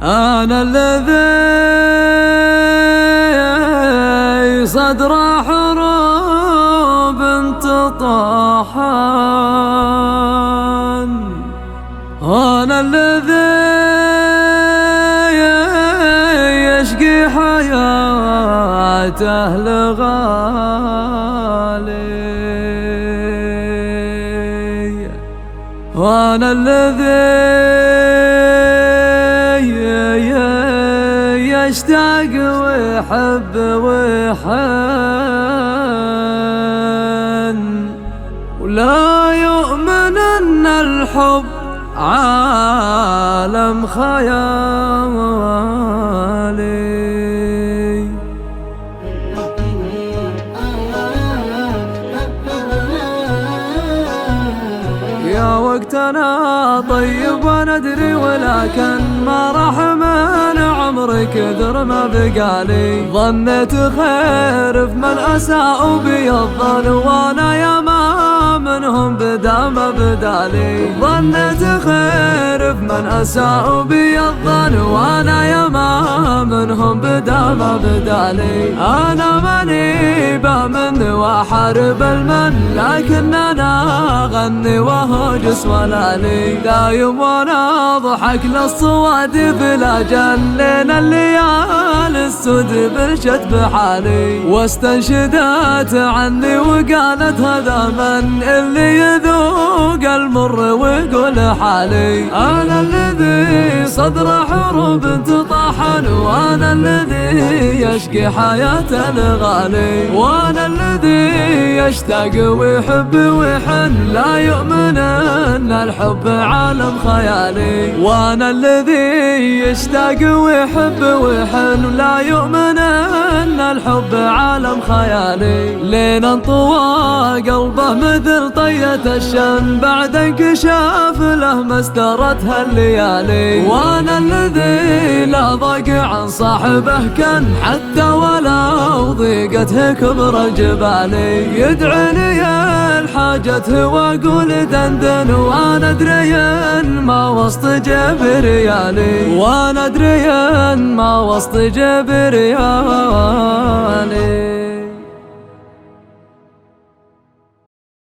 أنا الذي صدر حروب تطاحن، أنا الذي يشقي حياته لغالي، وأنا الذي يشتاق ويحب ويحن، ولا يؤمن أن الحب عالم خيالي. يا وقتنا طيب وندري، ولكن ما راح من عمري كثر ما بقالي. ظنيت خير في من أساء بي الظن، وانا يا ما منهم بدا ما بدالي. ظنيت خير في من أساء بي الظن، وانا يا ما منهم بدا ما بدالي. انا ماني بامن واحارب المن، لكن انا اغني وهجس ولالي. دايم وانا اضحك للصواد بلا جنين، الليالي السود برشت بحالي. واستنشدت عني وقالت هذا من اللي يذوق المر ويقول حالي. انا الذي صدر حروب تطاحن، وانا الذي يشقي حياته لغالي، وانا الذي يشتاق ويحب ويحن، لا يؤمن ان الحب عالم خيالي. وانا الذي يشتاق ويحب ويحن، لا يؤمن ان الحب عالم خيالي. لين انطوى قلبه مثل طية الشم، بعد انكشاف له ما استرتها الليالي. وانا الذي لا ضاق عن صاحبه كان، حتى ولو ضيقته كبر جبالي. يدعيني الحاجة واقول دندن، وانا ادري ما وسط جيب ريالي، وانا ادري ما وسط جيب ريالي.